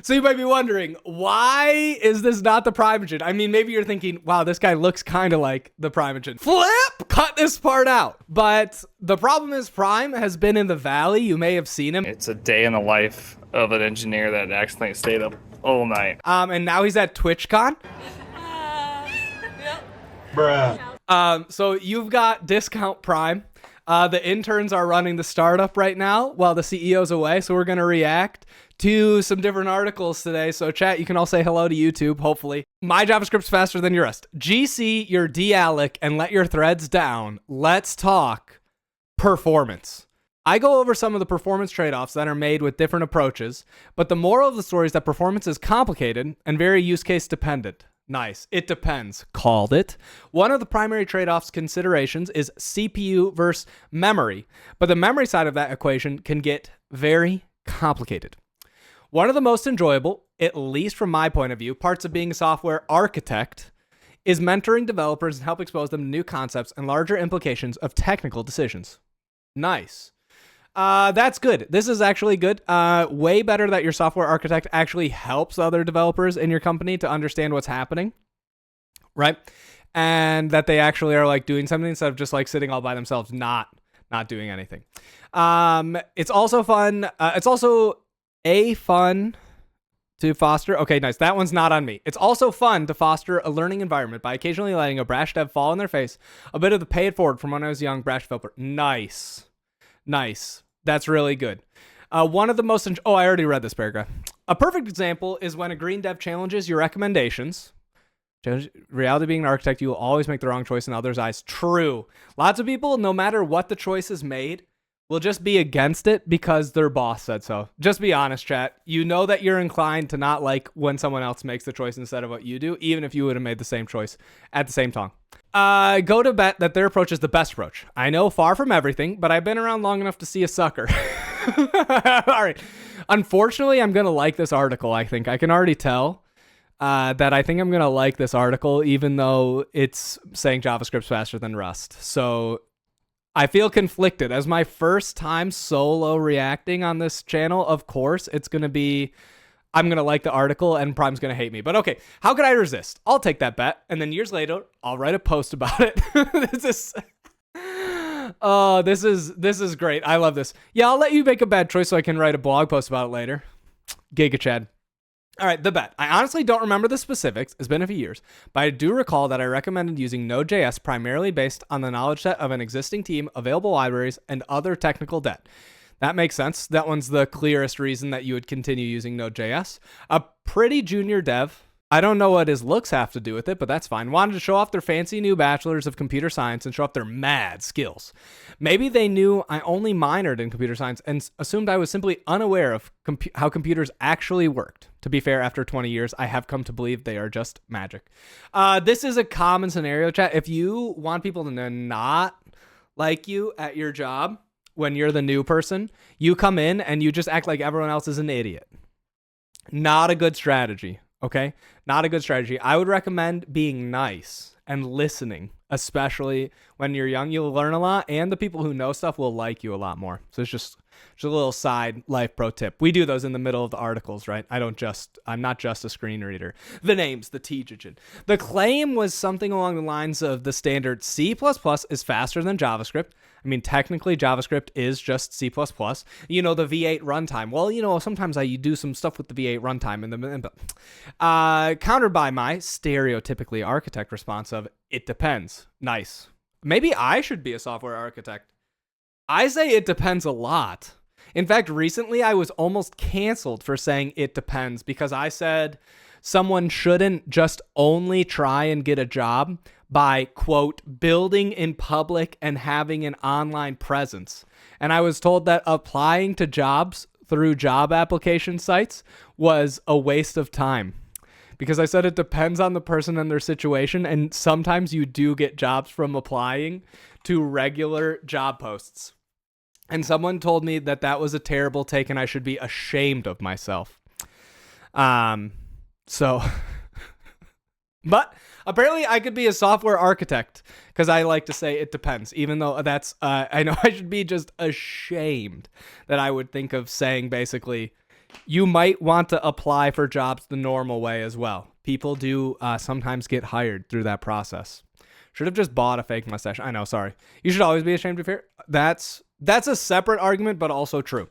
So you might be wondering, why is this not the Primogen? I mean, maybe you're thinking, wow, this guy looks kind of like the Primogen. Flip! Cut this part out. But the problem is Prime has been in the valley. You may have seen him. It's a day in the life of an engineer that accidentally stayed up all night. And now he's at TwitchCon. Bruh. So you've got Discount Prime. The interns are running the startup right now while the CEO's away. So we're going to react to some different articles today. So chat, you can all say hello to YouTube, hopefully. My JavaScript's faster than your rest. GC your dealloc and let your threads down. Let's talk performance. I go over some of the performance trade-offs that are made with different approaches, but the moral of the story is that performance is complicated and very use case dependent. Nice. It depends. Called it. One of the primary trade-offs considerations is CPU versus memory, but the memory side of that equation can get very complicated. One of the most enjoyable, at least from my point of view, parts of being a software architect is mentoring developers and help expose them to new concepts and larger implications of technical decisions. Nice. That's good. This is actually good. Way better that your software architect actually helps other developers in your company to understand what's happening, right? And that they actually are like doing something instead of just like sitting all by themselves, not doing anything. It's also fun. It's also fun to foster. Okay, nice. That one's not on me. It's also fun to foster a learning environment by occasionally letting a brash dev fall in their face. A bit of the pay it forward from when I was a young brash developer. Nice. That's really good. One of the most... I already read this paragraph. A perfect example is when a green dev challenges your recommendations. Reality being an architect, you will always make the wrong choice in others' eyes. True. Lots of people, no matter what the choice is made, will just be against it because their boss said so. Just be honest, chat. You know that you're inclined to not like when someone else makes the choice instead of what you do, even if you would have made the same choice at the same time. Go to bet that their approach is the best approach. I know far from everything, but I've been around long enough to see a sucker. All right. Unfortunately, I'm going to like this article, I think. I can already tell that I think I'm going to like this article, even though it's saying JavaScript's faster than Rust. So I feel conflicted. As my first time solo reacting on this channel, of course, it's going to be, I'm going to like the article and Prime's going to hate me. But okay, how could I resist? I'll take that bet. And then years later, I'll write a post about it. This is great. I love this. Yeah, I'll let you make a bad choice so I can write a blog post about it later. Giga Chad. All right, the bet. I honestly don't remember the specifics. It's been a few years, but I do recall that I recommended using Node.js primarily based on the knowledge set of an existing team, available libraries, and other technical debt. That makes sense. That one's the clearest reason that you would continue using Node.js. A pretty junior dev, I don't know what his looks have to do with it, but that's fine, wanted to show off their fancy new bachelors of computer science and show off their mad skills. Maybe they knew I only minored in computer science and assumed I was simply unaware of how computers actually worked. To be fair, after 20 years, I have come to believe they are just magic. This is a common scenario, chat. If you want people to not like you at your job when you're the new person, you come in and you just act like everyone else is an idiot. Not a good strategy. Okay? Not a good strategy. I would recommend being nice and listening, especially when you're young. You'll learn a lot, and the people who know stuff will like you a lot more. So it's just a little side life pro tip. We do those in the middle of the articles, right? I'm not just a screen reader. The names, the teacher. The claim was something along the lines of the standard C++ is faster than JavaScript. I mean, technically, JavaScript is just C++. You know, the V8 runtime. Well, you know, sometimes I do some stuff with the V8 runtime in the countered by my stereotypically architect response of, it depends. Nice. Maybe I should be a software architect. I say it depends a lot. In fact, recently I was almost canceled for saying it depends because I said someone shouldn't just only try and get a job by, quote, building in public and having an online presence. And I was told that applying to jobs through job application sites was a waste of time. Because I said it depends on the person and their situation, and sometimes you do get jobs from applying to regular job posts. And someone told me that that was a terrible take and I should be ashamed of myself. But apparently I could be a software architect because I like to say it depends, even though I know I should be just ashamed that I would think of saying basically, you might want to apply for jobs the normal way as well. People do sometimes get hired through that process. Should have just bought a fake mustache. I know, sorry. You should always be ashamed of fear. That's a separate argument, but also true.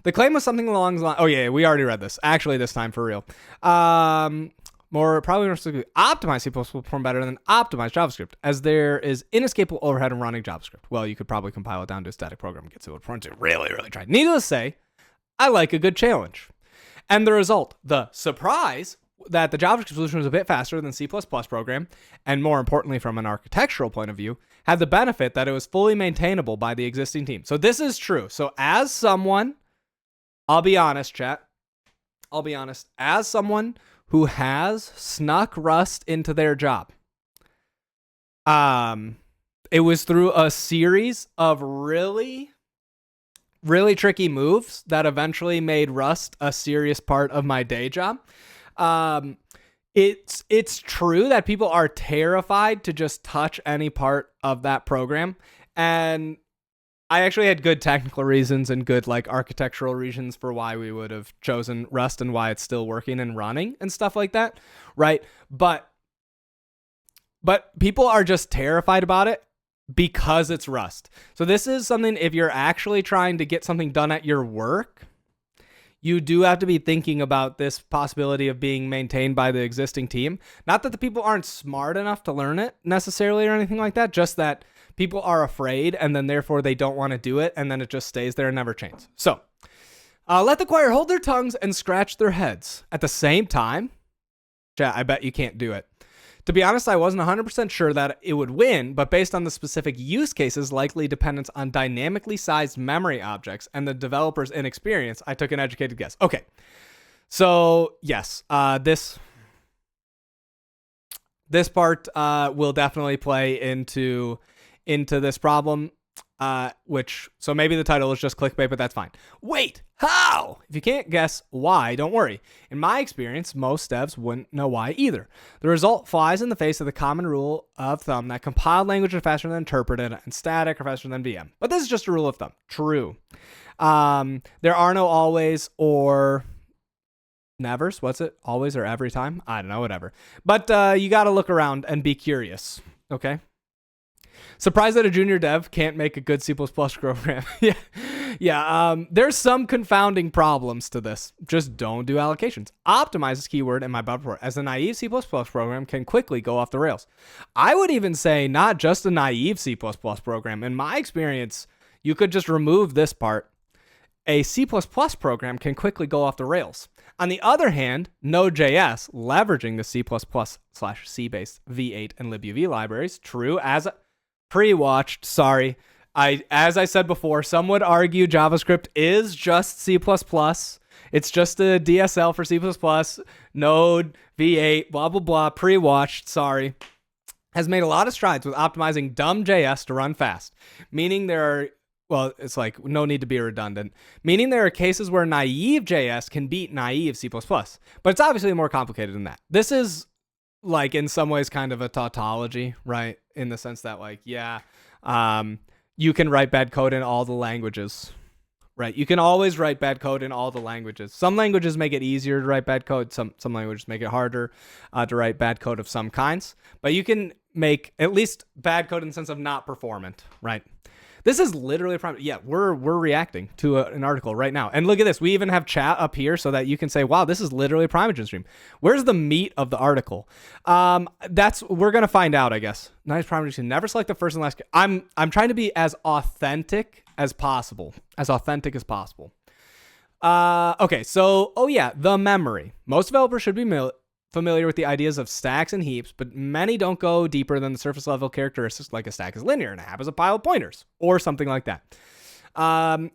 The claim was something along the line. Oh yeah, we already read this. Actually, this time for real. More specifically, optimized C++ will perform better than optimized JavaScript, as there is inescapable overhead in running JavaScript. Well, you could probably compile it down to a static program and get to it to really try. Needless to say, I like a good challenge. And the result, the surprise that the JavaScript solution was a bit faster than C++ program, and more importantly from an architectural point of view, had the benefit that it was fully maintainable by the existing team. So this is true. So as someone, I'll be honest, chat, as someone who has snuck Rust into their job, it was through a series of really tricky moves that eventually made Rust a serious part of my day job. It's true that people are terrified to just touch any part of that program, and I actually had good technical reasons and good architectural reasons for why we would have chosen Rust and why it's still working and running and stuff like that, right? But people are just terrified about it because it's Rust. So this is something, if you're actually trying to get something done at your work, you do have to be thinking about this possibility of being maintained by the existing team. Not that the people aren't smart enough to learn it necessarily or anything like that, just that people are afraid and then therefore they don't want to do it, and then it just stays there and never changes. So let the choir hold their tongues and scratch their heads. At the same time, chat, I bet you can't do it. To be honest, I wasn't 100% sure that it would win, but based on the specific use cases, likely dependence on dynamically sized memory objects, and the developer's inexperience, I took an educated guess. Okay, so yes, this part will definitely play into this problem, so maybe the title is just clickbait, but that's fine. Wait, how? If you can't guess why, don't worry. In my experience, most devs wouldn't know why either. The result flies in the face of the common rule of thumb that compiled language are faster than interpreted and static are faster than VM. But this is just a rule of thumb. True. There are no always or nevers. What's it? Always or every time? I don't know, whatever. But you got to look around and be curious, okay? Surprised that a junior dev can't make a good C++ program. Yeah. There's some confounding problems to this. Just don't do allocations. Optimize is keyword in my bug report, as a naive C++ program can quickly go off the rails. I would even say not just a naive C++ program. In my experience, you could just remove this part. A C++ program can quickly go off the rails. On the other hand, Node.js, leveraging the C++/C-based V8 and libuv libraries, true as pre-watched, sorry. As I said before, some would argue JavaScript is just C++. It's just a DSL for C++, Node, V8, blah, blah, blah, pre-watched, sorry. Has made a lot of strides with optimizing dumb JS to run fast, meaning there are, well, it's like no need to be redundant, meaning there are cases where naive JS can beat naive C++, but it's obviously more complicated than that. This is in some ways kind of a tautology, right? In the sense that you can write bad code in all the languages, right? You can always write bad code in all the languages. Some languages make it easier to write bad code. Some languages make it harder to write bad code of some kinds, but you can make at least bad code in the sense of not performant, right? This is literally a problem. Yeah, we're reacting to an article right now. And look at this. We even have chat up here so that you can say, wow, this is literally a Primeagen stream. Where's the meat of the article? We're going to find out, I guess. Nice Primeagen. Never select the first and last. I'm trying to be as authentic as possible. As authentic as possible. Okay, so, the memory. Most developers should be familiar with the ideas of stacks and heaps, but many don't go deeper than the surface level characteristics, like a stack is linear and a heap is a pile of pointers or something like that. So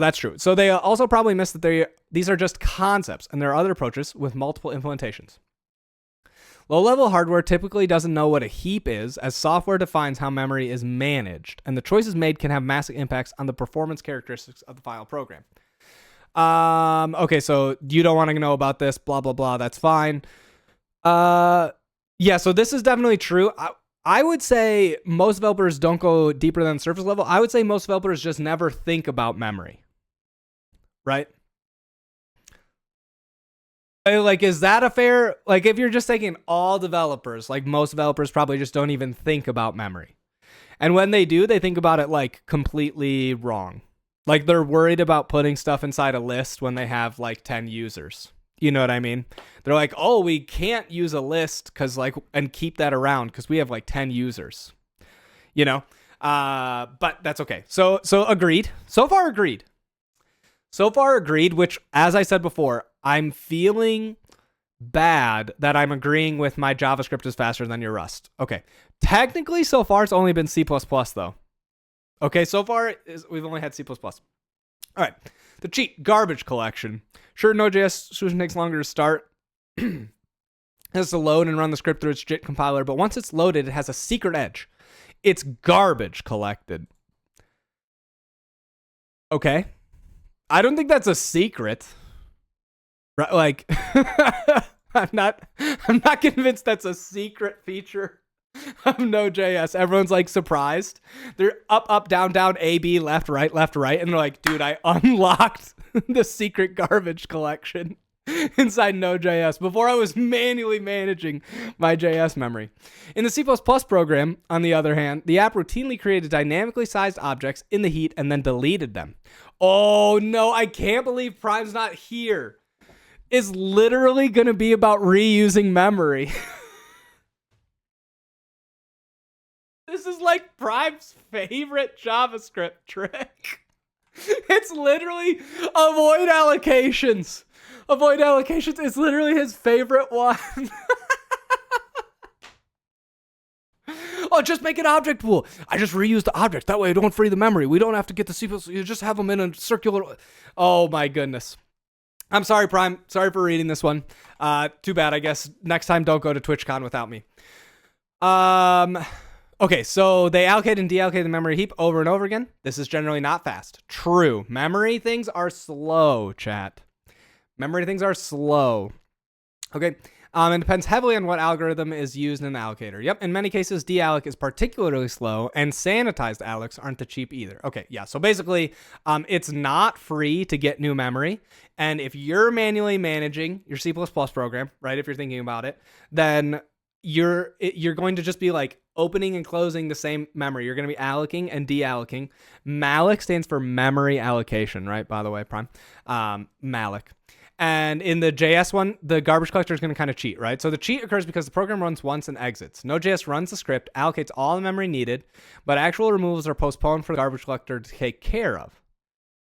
that's true. So they also probably miss that these are just concepts and there are other approaches with multiple implementations. Low-level hardware typically doesn't know what a heap is, as software defines how memory is managed, and the choices made can have massive impacts on the performance characteristics of the final program. Okay, so you don't want to know about this, blah, blah, blah. That's fine. So this is definitely true. I would say most developers don't go deeper than surface level. I would say most developers just never think about memory. right? Like, is that a fair, like, if you're just taking all developers, like most developers probably just don't even think about memory. And when they do, they think about it like completely wrong. Like they're worried about putting stuff inside a list when they have like 10 users. You know what I mean? They're like, oh, we can't use a list and keep that around because we have like 10 users, you know? But that's okay. So agreed. So far agreed, which, as I said before, I'm feeling bad that I'm agreeing with my JavaScript is faster than your Rust. Okay. Technically, so far, it's only been C++, though. Okay, so far, we've only had C++. All right. The cheat, garbage collection. Sure, Node.js solution takes longer to start. It has to load and run the script through its JIT compiler, but once it's loaded, it has a secret edge. It's garbage collected. Okay. I don't think that's a secret. Right, like, I'm not convinced that's a secret feature of Node.js. Everyone's like surprised. They're up, down, A, B, left, right, and they're like, dude, I unlocked the secret garbage collection inside Node.js before I was manually managing my JS memory. In the C++ program, on the other hand, the app routinely created dynamically sized objects in the heat and then deleted them. Oh no, I can't believe Prime's not here. It's literally going to be about reusing memory. This is like Prime's favorite JavaScript trick. It's literally avoid allocations. Avoid allocations is literally his favorite one. Oh, just make an object pool. I just reuse the object. That way I don't free the memory. We don't have to get the C++. You just have them in a circular. Oh my goodness. I'm sorry, Prime. Sorry for reading this one. Too bad, I guess. Next time, don't go to TwitchCon without me. Okay, so they allocate and deallocate the memory heap over and over again. This is generally not fast. True. Memory things are slow, chat. Memory things are slow. Okay. It depends heavily on what algorithm is used in the allocator. Yep, in many cases, dealloc is particularly slow, and sanitized allocs aren't the cheap either. Okay, yeah, so basically, it's not free to get new memory, and if you're manually managing your C++ program, right, if you're thinking about it, then you're going to just be like opening and closing the same memory. You're going to be allocating and deallocating. Malloc stands for memory allocation, right, by the way, Prime. Malloc. And in the JS one, the garbage collector is going to kind of cheat, right? So the cheat occurs because the program runs once and exits. Node.js runs the script, allocates all the memory needed, but actual removals are postponed for the garbage collector to take care of.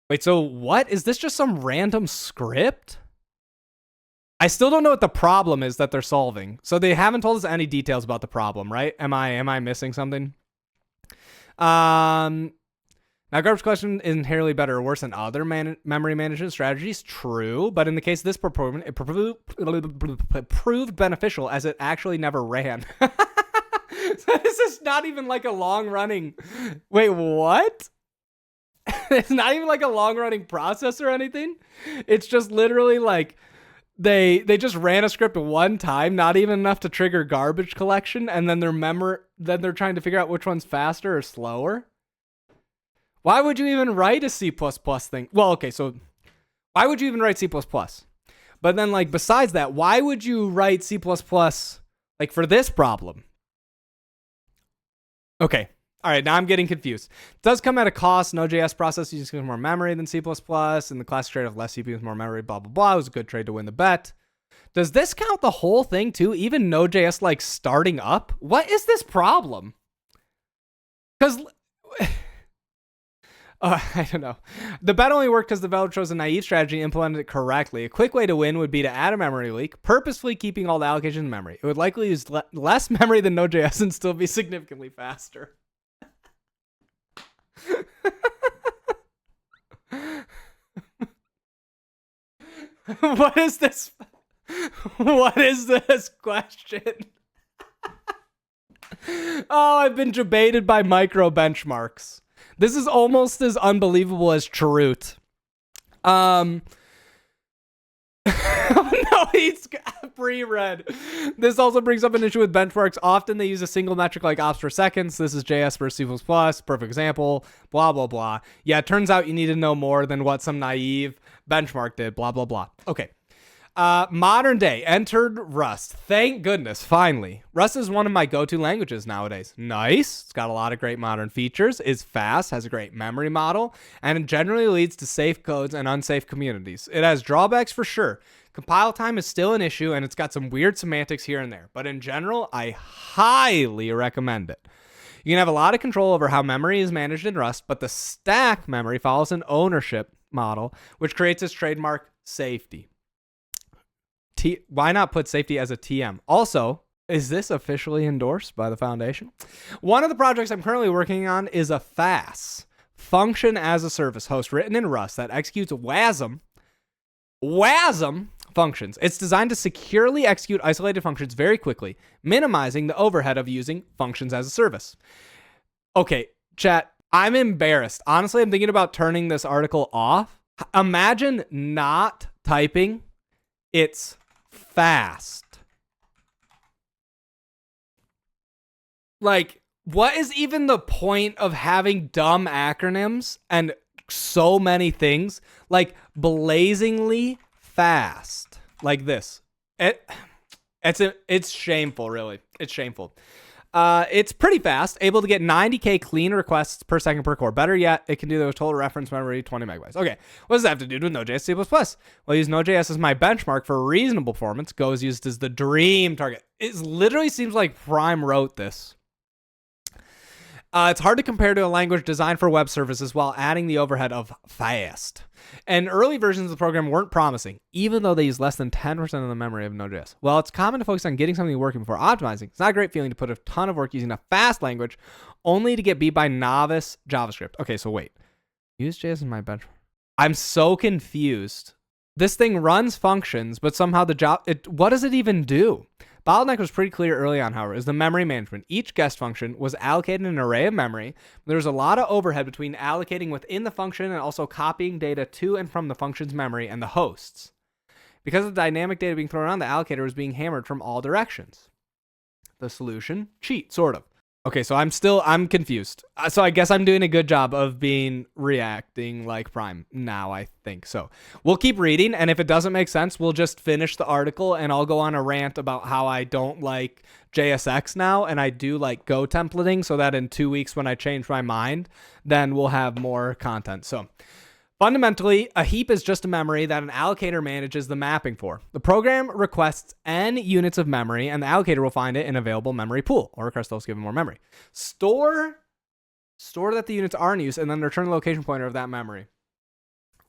Wait, so what? Is this just some random script? I still don't know what the problem is that they're solving. So they haven't told us any details about the problem, right? Am I missing something? Now, garbage collection is inherently better or worse than other memory management strategies. True, but in the case of this program, it proved beneficial as it actually never ran. So this is not even like a long-running... Wait, what? It's not even like a long-running process or anything? It's just literally like... They just ran a script one time, not even enough to trigger garbage collection, and then they're trying to figure out which one's faster or slower. Why would you even write a C++ thing? Well, okay, so why would you even write C++? But then, like, besides that, why would you write C++ like for this problem? Okay. All right, now I'm getting confused. It does come at a cost. Node.js process uses more memory than C++, and the classic trade of less CPU with more memory, blah, blah, blah. It was a good trade to win the bet. Does this count the whole thing, too? Even Node.js, like, starting up? What is this problem? Because... I don't know. The bet only worked because the developer chose a naive strategy and implemented it correctly. A quick way to win would be to add a memory leak, purposefully keeping all the allocations in memory. It would likely use less memory than Node.js and still be significantly faster. What is this? What is this question? Oh, I've been debated by micro benchmarks. This is almost as unbelievable as Chroot. Oh, he's pre-read. This also brings up an issue with benchmarks. Often they use a single metric like ops per seconds. This is JS versus C++, perfect example, blah, blah, blah. Yeah, it turns out you need to know more than what some naive benchmark did, blah, blah, blah. Okay. Modern day, entered Rust. Thank goodness, finally. Rust is one of my go-to languages nowadays. Nice. It's got a lot of great modern features, is fast, has a great memory model, and it generally leads to safe codes and unsafe communities. It has drawbacks for sure. Compile time is still an issue, and it's got some weird semantics here and there. But in general, I highly recommend it. You can have a lot of control over how memory is managed in Rust, but the stack memory follows an ownership model, which creates its trademark safety. Why not put safety as a TM? Also, is this officially endorsed by the Foundation? One of the projects I'm currently working on is a FAS, function as a service host written in Rust that executes WASM functions. It's designed to securely execute isolated functions very quickly, minimizing the overhead of using functions as a service. Okay, chat, I'm embarrassed. Honestly, I'm thinking about turning this article off. Imagine not typing it's fast. Like, what is even the point of having dumb acronyms and so many things like blazingly fast like this? It's shameful, really. It's shameful. It's pretty fast, able to get 90K clean requests per second per core. Better yet, it can do the total reference memory 20 megabytes. Okay, what does that have to do with Node.js C++? Well, I use Node.js as my benchmark for reasonable performance. Go is used as the dream target. It literally seems like Prime wrote this. It's hard to compare to a language designed for web services while adding the overhead of fast. And early versions of the program weren't promising, even though they use less than 10% of the memory of Node.js. While it's common to focus on getting something working before optimizing, it's not a great feeling to put a ton of work using a fast language only to get beat by novice JavaScript. Okay, so wait. Use JS in my benchmark. I'm so confused. This thing runs functions, but somehow what does it even do? Bottleneck was pretty clear early on, however, is the memory management. Each guest function was allocated an array of memory. There was a lot of overhead between allocating within the function and also copying data to and from the function's memory and the hosts. Because of the dynamic data being thrown around, the allocator was being hammered from all directions. The solution? Cheat, sort of. Okay, so I'm confused. So I guess I'm doing a good job of reacting like Prime now, I think. So we'll keep reading, and if it doesn't make sense, we'll just finish the article, and I'll go on a rant about how I don't like JSX now, and I do like Go templating, so that in 2 weeks when I change my mind, then we'll have more content. So fundamentally, a heap is just a memory that an allocator manages the mapping for. The program requests n units of memory, and the allocator will find it in available memory pool, or request those given more memory. Store that the units are in use, and then return the location pointer of that memory.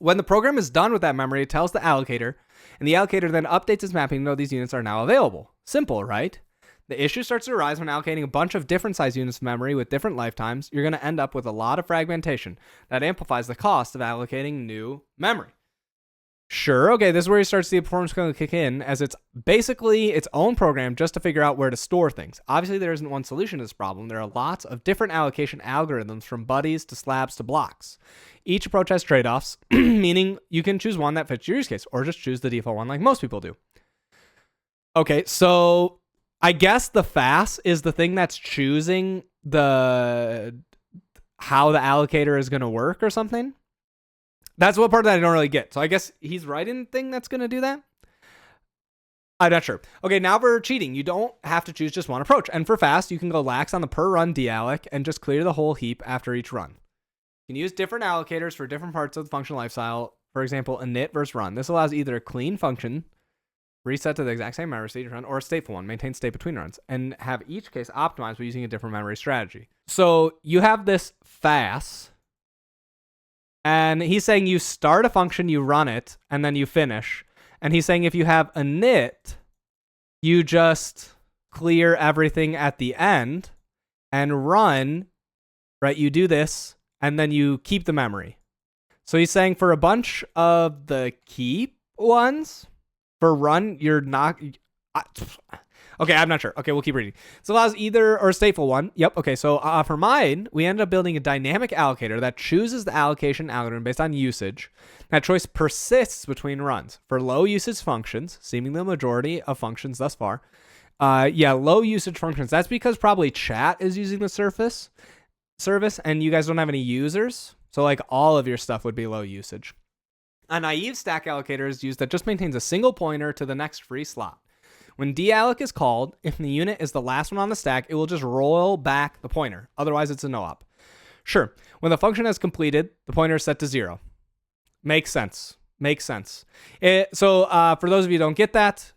When the program is done with that memory, it tells the allocator, and the allocator then updates its mapping to know these units are now available. Simple, right? The issue starts to arise when allocating a bunch of different size units of memory with different lifetimes. You're going to end up with a lot of fragmentation that amplifies the cost of allocating new memory. Sure, okay, this is where you start to see the performance going to kick in, as it's basically its own program just to figure out where to store things. Obviously, there isn't one solution to this problem. There are lots of different allocation algorithms, from buddies to slabs to blocks. Each approach has trade-offs, meaning you can choose one that fits your use case, or just choose the default one like most people do. Okay, so I guess the FAS is the thing that's choosing how the allocator is going to work or something. That's what part that I don't really get. So I guess he's writing the thing that's going to do that. I'm not sure. Okay, now for cheating, you don't have to choose just one approach. And for fast, you can go lax on the per run dealloc and just clear the whole heap after each run. You can use different allocators for different parts of the function lifestyle. For example, init versus run. This allows either a clean function, reset to the exact same memory state run, or a stateful one, maintain state between runs, and have each case optimized by using a different memory strategy. So you have this FAS, and he's saying you start a function, you run it, and then you finish. And he's saying if you have init, you just clear everything at the end, and run, right? You do this, and then you keep the memory. So he's saying for a bunch of the keep ones, for run, you're not... Okay, I'm not sure. Okay, we'll keep reading. This allows either or stateful one. Yep. Okay, so for mine, we ended up building a dynamic allocator that chooses the allocation algorithm based on usage. That choice persists between runs. For low usage functions, seemingly the majority of functions thus far, low usage functions. That's because probably chat is using the service, and you guys don't have any users. So like all of your stuff would be low usage. A naive stack allocator is used that just maintains a single pointer to the next free slot. When dealloc is called, if the unit is the last one on the stack, it will just roll back the pointer. Otherwise, it's a no-op. Sure, when the function has completed, the pointer is set to 0. Makes sense. So for those of you who don't get that,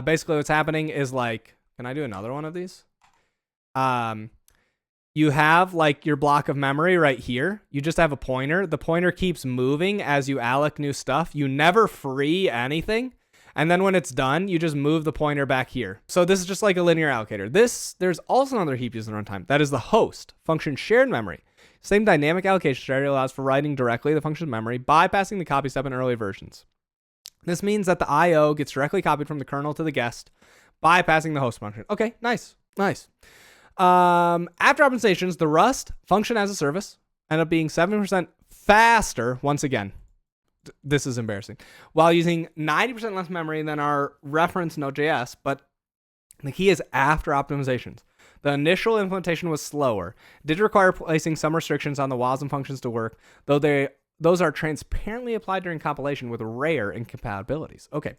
basically what's happening is like, can I do another one of these? You have like your block of memory right here. You just have a pointer. The pointer keeps moving as you alloc new stuff. You never free anything. And then when it's done, you just move the pointer back here. So this is just like a linear allocator. There's also another heap used in runtime. That is the host, function shared memory. Same dynamic allocation strategy allows for writing directly the function's memory, bypassing the copy step in early versions. This means that the IO gets directly copied from the kernel to the guest, bypassing the host function. Okay, nice. After optimizations, the Rust function as a service ended up being 7% faster once again. This is embarrassing. While using 90% less memory than our reference Node.js, but the key is after optimizations. The initial implementation was slower. It did require placing some restrictions on the WASM functions to work, though those are transparently applied during compilation with rare incompatibilities. Okay.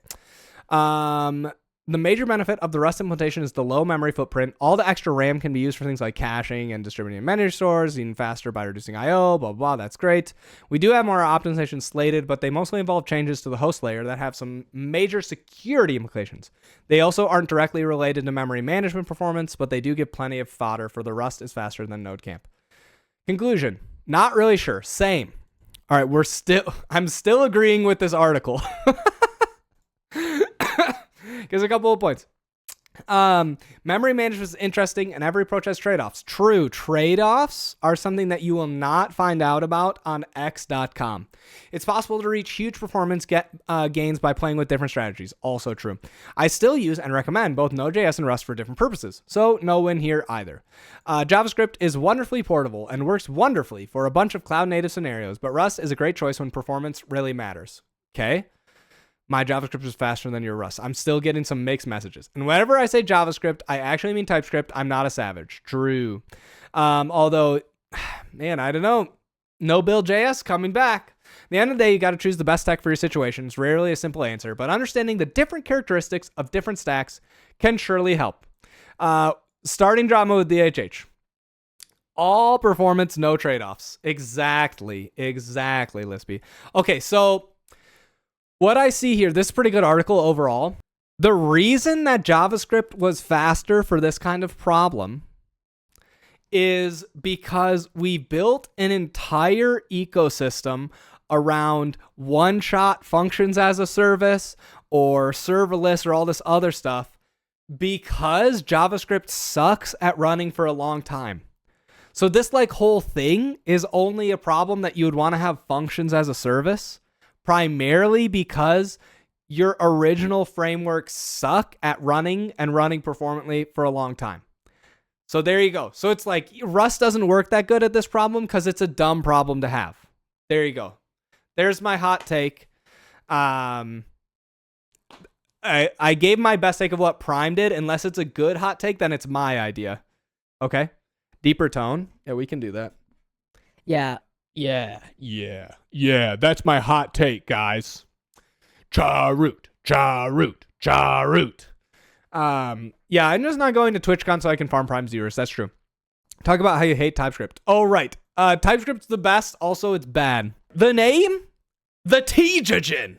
The major benefit of the Rust implementation is the low memory footprint. All the extra RAM can be used for things like caching and distributing memory stores, even faster by reducing I/O, blah, blah, blah. That's great. We do have more optimizations slated, but they mostly involve changes to the host layer that have some major security implications. They also aren't directly related to memory management performance, but they do give plenty of fodder for the Rust is faster than NodeCamp. Conclusion, not really sure. Same. All right, I'm still agreeing with this article. Here's a couple of points. Memory management is interesting, and every approach has trade-offs. True, trade-offs are something that you will not find out about on x.com. It's possible to reach huge performance gains by playing with different strategies. Also true. I still use and recommend both Node.js and Rust for different purposes, so no win here either. JavaScript is wonderfully portable and works wonderfully for a bunch of cloud-native scenarios, but Rust is a great choice when performance really matters. Okay? My JavaScript is faster than your Rust. I'm still getting some mixed messages. And whenever I say JavaScript, I actually mean TypeScript. I'm not a savage. True. Although, man, I don't know. No build.js coming back. At the end of the day, you got to choose the best stack for your situation. It's rarely a simple answer, but understanding the different characteristics of different stacks can surely help. Starting drama with DHH. All performance, no trade-offs. Exactly, Lispy. Okay, so what I see here, this is a pretty good article overall. The reason that JavaScript was faster for this kind of problem is because we built an entire ecosystem around one-shot functions as a service or serverless or all this other stuff because JavaScript sucks at running for a long time. So this like whole thing is only a problem that you would want to have functions as a service, primarily because your original frameworks suck at running and running performantly for a long time. So there you go. So it's like Rust doesn't work that good at this problem because it's a dumb problem to have. There you go. There's my hot take. I gave my best take of what Prime did. Unless it's a good hot take, then it's my idea. Okay? Deeper tone. Yeah, we can do that. Yeah. That's my hot take, guys. Charut. Yeah, I'm just not going to TwitchCon so I can farm Prime viewers. That's true. Talk about how you hate TypeScript. Oh, right. TypeScript's the best. Also, it's bad. The name? The Tejagen.